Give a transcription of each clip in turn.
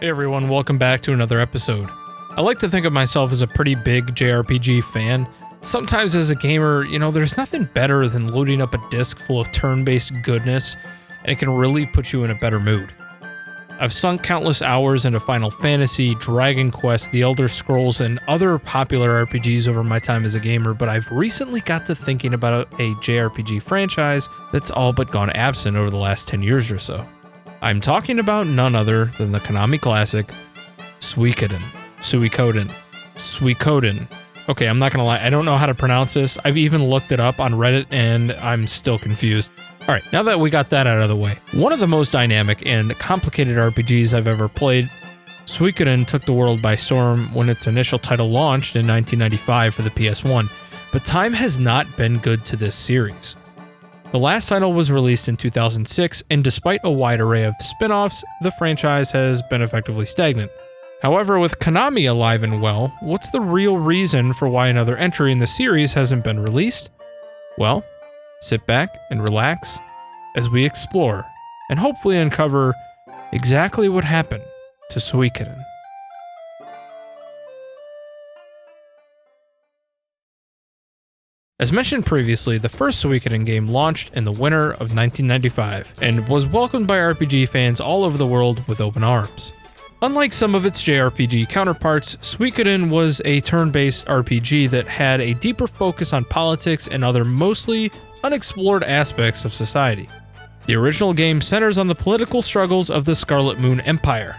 Hey everyone, welcome back to another episode. I like to think of myself as a pretty big JRPG fan. Sometimes as a gamer, there's nothing better than loading up a disc full of turn-based goodness, and it can really put you in a better mood. I've sunk countless hours into Final Fantasy, Dragon Quest, The Elder Scrolls, and other popular RPGs over my time as a gamer, but I've recently got to thinking about a JRPG franchise that's all but gone absent over the last 10 years or so. I'm talking about none other than the Konami classic, Suikoden. Okay, I'm not gonna lie, I don't know how to pronounce this. I've even looked it up on Reddit and I'm still confused. Alright, now that we got that out of the way, one of the most dynamic and complicated RPGs I've ever played, Suikoden took the world by storm when its initial title launched in 1995 for the PS1, but time has not been good to this series. The last title was released in 2006, and despite a wide array of spin-offs, the franchise has been effectively stagnant. However, with Konami alive and well, what's the real reason for why another entry in the series hasn't been released? Well, sit back and relax as we explore and hopefully uncover exactly what happened to Suikoden. As mentioned previously, the first Suikoden game launched in the winter of 1995 and was welcomed by RPG fans all over the world with open arms. Unlike some of its JRPG counterparts, Suikoden was a turn-based RPG that had a deeper focus on politics and other mostly unexplored aspects of society. The original game centers on the political struggles of the Scarlet Moon Empire.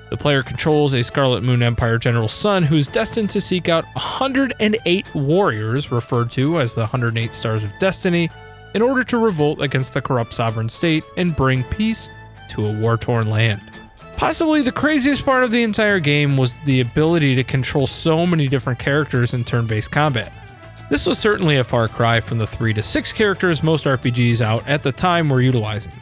The player controls a Scarlet Moon Empire general's son who is destined to seek out 108 warriors, referred to as the 108 Stars of Destiny, in order to revolt against the corrupt sovereign state and bring peace to a war-torn land. Possibly the craziest part of the entire game was the ability to control so many different characters in turn-based combat. This was certainly a far cry from the 3 to 6 characters most RPGs out at the time were utilizing.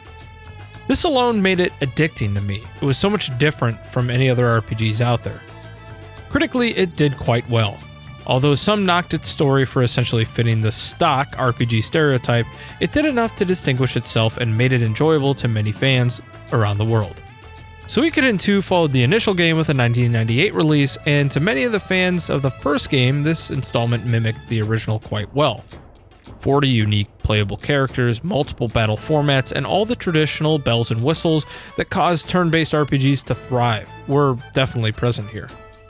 This alone made it addicting to me. It was so much different from any other RPGs out there. Critically, it did quite well. Although some knocked its story for essentially fitting the stock RPG stereotype, it did enough to distinguish itself and made it enjoyable to many fans around the world. Suikoden 2 followed the initial game with a 1998 release, and to many of the fans of the first game, this installment mimicked the original quite well. 40 unique playable characters, multiple battle formats, and all the traditional bells and whistles that caused turn-based RPGs to thrive were definitely present here.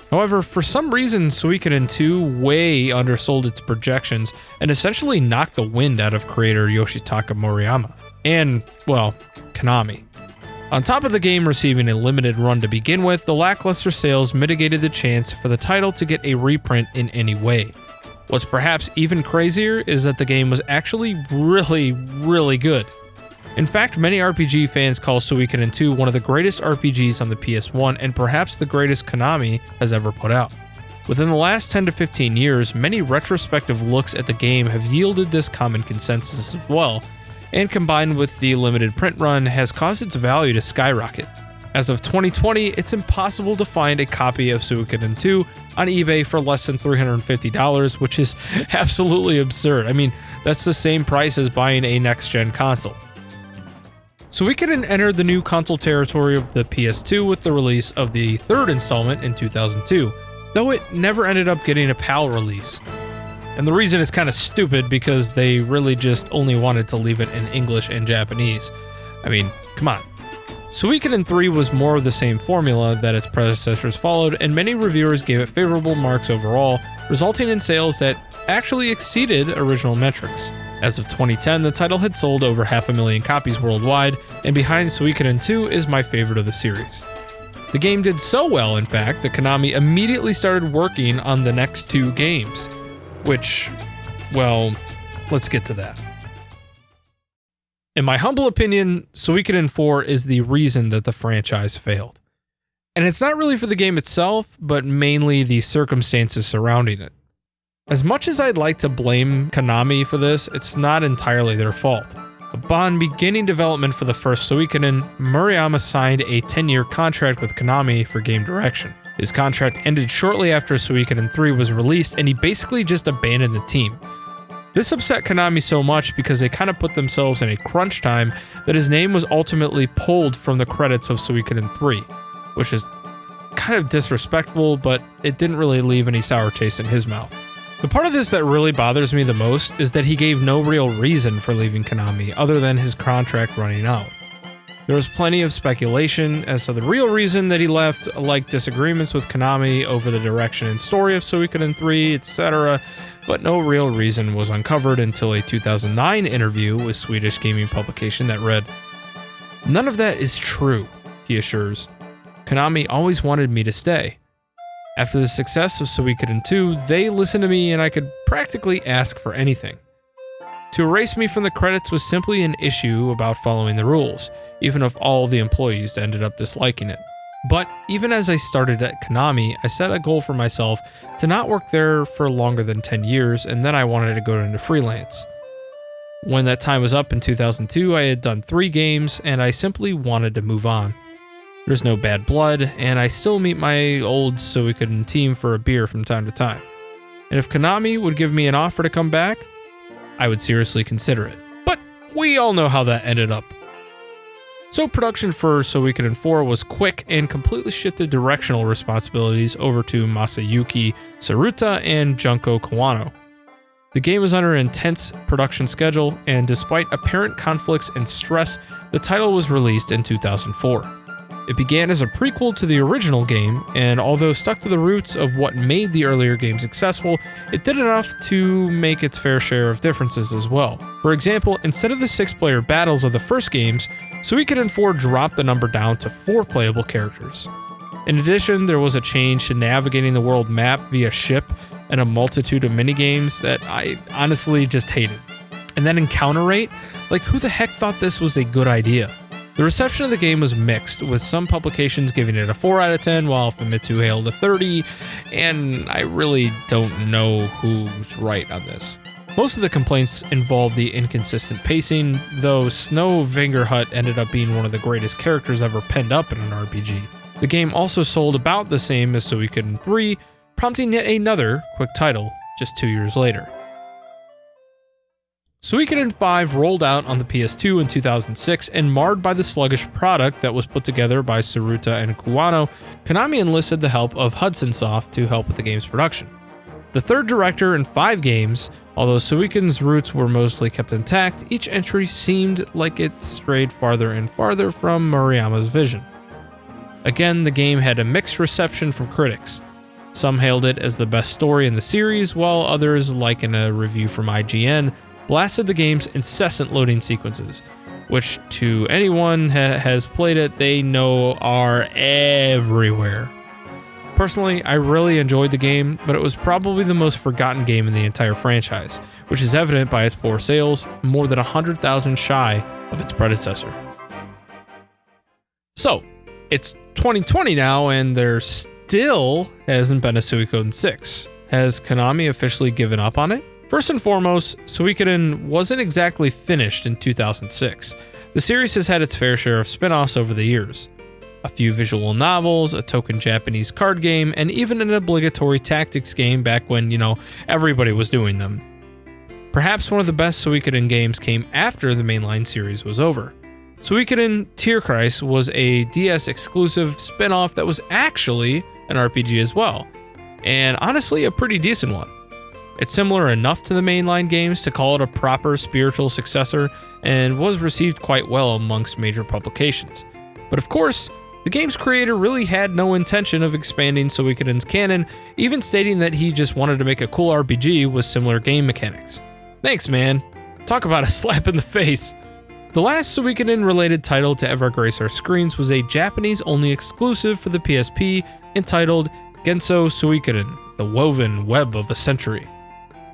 However, for some reason, Suikoden 2 way undersold its projections and essentially knocked the wind out of creator Yoshitaka Moriyama. And, well, Konami. On top of the game receiving a limited run to begin with, the lackluster sales mitigated the chance for the title to get a reprint in any way. What's perhaps even crazier is that the game was actually really good. In fact, many RPG fans call Suikoden 2 one of the greatest RPGs on the PS1 and perhaps the greatest Konami has ever put out. Within the last 10 to 15 years, many retrospective looks at the game have yielded this common consensus as well, and combined with the limited print run has caused its value to skyrocket. As of 2020, it's impossible to find a copy of Suikoden 2 on eBay for less than $350, which is absolutely absurd. I mean, that's the same price as buying a next-gen console. Suikoden entered the new console territory of the PS2 with the release of the third installment in 2002, though it never ended up getting a PAL release. And the reason is kind of stupid because they really just only wanted to leave it in English and Japanese. I mean, come on. Suikoden 3 was more of the same formula that its predecessors followed, and many reviewers gave it favorable marks overall, resulting in sales that actually exceeded original metrics. As of 2010, the title had sold over 500,000 copies worldwide, and behind Suikoden 2 is my favorite of the series. The game did so well, in fact, that Konami immediately started working on the next 2 games. Which, well, let's get to that. In my humble opinion, Suikoden 4 is the reason that the franchise failed. And it's not really for the game itself, but mainly the circumstances surrounding it. As much as I'd like to blame Konami for this, it's not entirely their fault. Upon beginning development for the first Suikoden, Murayama signed a 10-year contract with Konami for game direction. His contract ended shortly after Suikoden 3 was released, and he basically just abandoned the team. This upset Konami so much because they kind of put themselves in a crunch time that his name was ultimately pulled from the credits of Suikoden 3, which is kind of disrespectful, but it didn't really leave any sour taste in his mouth. The part of this that really bothers me the most is that he gave no real reason for leaving Konami other than his contract running out. There was plenty of speculation as to the real reason that he left, like disagreements with Konami over the direction and story of Suikoden 3, etc., but no real reason was uncovered until a 2009 interview with Swedish gaming publication that read, "None of that is true," he assures. "Konami always wanted me to stay. After the success of Suikoden 2, they listened to me and I could practically ask for anything. To erase me from the credits was simply an issue about following the rules, even if all the employees ended up disliking it. But even as I started at Konami, I set a goal for myself to not work there for longer than 10 years, and then I wanted to go into freelance. When that time was up in 2002, I had done 3 games, and I simply wanted to move on. There's no bad blood, and I still meet my old Suikoden team for a beer from time to time. And if Konami would give me an offer to come back, I would seriously consider it. But we all know how that ended up. So production for Suikoden 4 was quick and completely shifted directional responsibilities over to Masayuki Tsuruta and Junko Kawano. The game was under an intense production schedule, and despite apparent conflicts and stress, the title was released in 2004. It began as a prequel to the original game, and although stuck to the roots of what made the earlier game successful, it did enough to make its fair share of differences as well. For example, instead of the 6-player battles of the first games, Suikoden 4 dropped the number down to 4 playable characters. In addition, there was a change to navigating the world map via ship and a multitude of minigames that I honestly just hated. And then encounter rate? Like, who the heck thought this was a good idea? The reception of the game was mixed, with some publications giving it a 4 out of 10, while Famitsu hailed a 30, and I really don't know who's right on this. Most of the complaints involved the inconsistent pacing, though Snow Vingerhut ended up being one of the greatest characters ever penned up in an RPG. The game also sold about the same as Suikoden 3, prompting yet another quick title just 2 years later. Suikoden 5 rolled out on the PS2 in 2006, and marred by the sluggish product that was put together by Tsuruta and Kuwano, Konami enlisted the help of Hudson Soft to help with the game's production. The third director in 5 games, although Suikoden's roots were mostly kept intact, each entry seemed like it strayed farther and farther from Murayama's vision. Again, the game had a mixed reception from critics. Some hailed it as the best story in the series, while others, like in a review from IGN, blasted the game's incessant loading sequences, which to anyone that has played it, they know are everywhere. Personally, I really enjoyed the game, but it was probably the most forgotten game in the entire franchise, which is evident by its poor sales, more than 100,000 shy of its predecessor. So, it's 2020 now, and there still hasn't been a Suikoden 6. Has Konami officially given up on it? First and foremost, Suikoden wasn't exactly finished in 2006. The series has had its fair share of spin-offs over the years. A few visual novels, a token Japanese card game, and even an obligatory tactics game back when, everybody was doing them. Perhaps one of the best Suikoden games came after the mainline series was over. Suikoden Tierkreis was a DS exclusive spin-off that was actually an RPG as well, and honestly a pretty decent one. It's similar enough to the mainline games to call it a proper spiritual successor, and was received quite well amongst major publications. But of course, the game's creator really had no intention of expanding Suikoden's canon, even stating that he just wanted to make a cool RPG with similar game mechanics. Thanks, man. Talk about a slap in the face. The last Suikoden-related title to ever grace our screens was a Japanese-only exclusive for the PSP entitled Genso Suikoden, The Woven Web of a Century,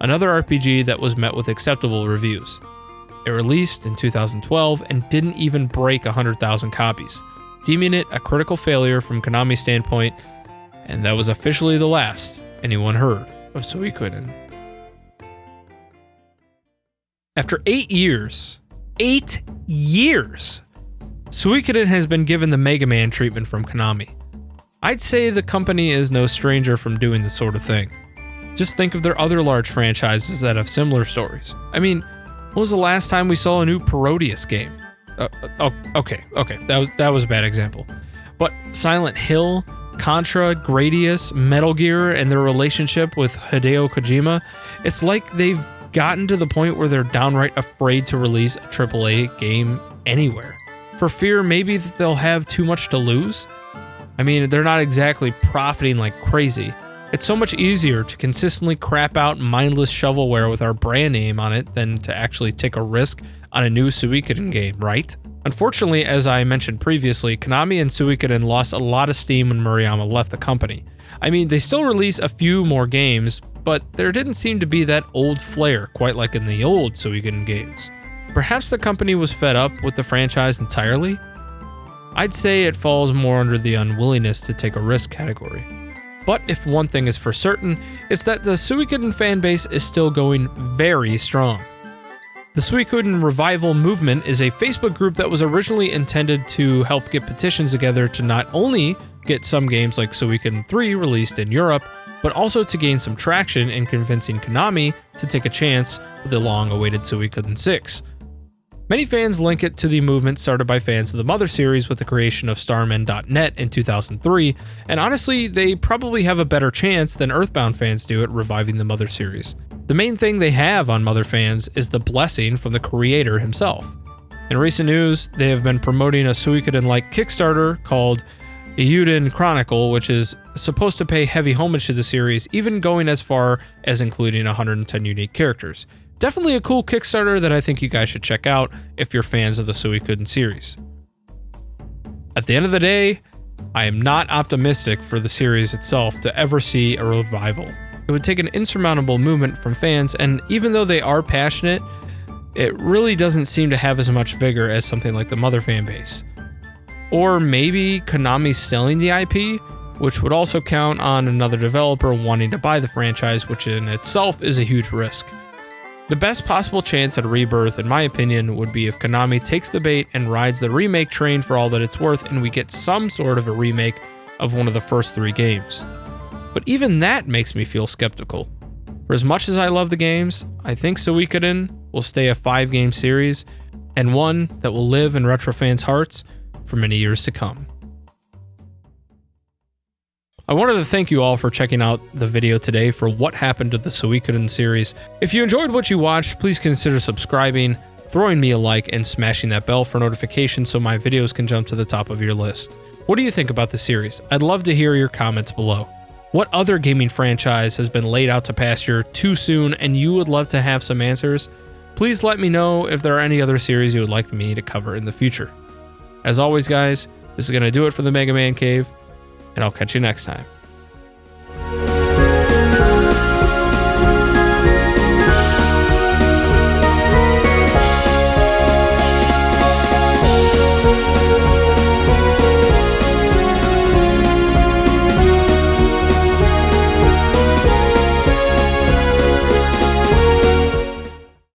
another RPG that was met with acceptable reviews. It released in 2012 and didn't even break 100,000 copies, deeming it a critical failure from Konami's standpoint, and that was officially the last anyone heard of Suikoden. After 8 years, Suikoden has been given the Mega Man treatment from Konami. I'd say the company is no stranger from doing this sort of thing. Just think of their other large franchises that have similar stories. I mean, when was the last time we saw a new Parodius game? Okay, that was a bad example. But Silent Hill, Contra, Gradius, Metal Gear, and their relationship with Hideo Kojima, it's like they've gotten to the point where they're downright afraid to release a AAA game anywhere, for fear maybe that they'll have too much to lose. I mean, they're not exactly profiting like crazy. It's so much easier to consistently crap out mindless shovelware with our brand name on it than to actually take a risk on a new Suikoden game, right? Unfortunately, as I mentioned previously, Konami and Suikoden lost a lot of steam when Murayama left the company. I mean, they still release a few more games, but there didn't seem to be that old flair quite like in the old Suikoden games. Perhaps the company was fed up with the franchise entirely? I'd say it falls more under the unwillingness to take a risk category. But if one thing is for certain, it's that the Suikoden fanbase is still going very strong. The Suikoden Revival Movement is a Facebook group that was originally intended to help get petitions together to not only get some games like Suikoden 3 released in Europe, but also to gain some traction in convincing Konami to take a chance with the long-awaited Suikoden 6. Many fans link it to the movement started by fans of the Mother series with the creation of Starmen.net in 2003, and honestly, they probably have a better chance than Earthbound fans do at reviving the Mother series. The main thing they have on Mother fans is the blessing from the creator himself. In recent news, they have been promoting a Suikoden-like Kickstarter called Eiyuden Chronicle, which is supposed to pay heavy homage to the series, even going as far as including 110 unique characters. Definitely a cool Kickstarter that I think you guys should check out if you're fans of the Suikoden series. At the end of the day, I am not optimistic for the series itself to ever see a revival. It would take an insurmountable movement from fans, and even though they are passionate, it really doesn't seem to have as much vigor as something like the Mother fanbase. Or maybe Konami selling the IP, which would also count on another developer wanting to buy the franchise, which in itself is a huge risk. The best possible chance at a rebirth, in my opinion, would be if Konami takes the bait and rides the remake train for all that it's worth, and we get some sort of a remake of one of the first 3 games. But even that makes me feel skeptical. For as much as I love the games, I think Suikoden will stay a 5-game series, and one that will live in retro fans' hearts for many years to come. I wanted to thank you all for checking out the video today for what happened to the Suikoden series. If you enjoyed what you watched, please consider subscribing, throwing me a like, and smashing that bell for notifications so my videos can jump to the top of your list. What do you think about the series? I'd love to hear your comments below. What other gaming franchise has been laid out to pasture too soon and you would love to have some answers? Please let me know if there are any other series you would like me to cover in the future. As always, guys, this is going to do it for the Mega Man Cave, and I'll catch you next time.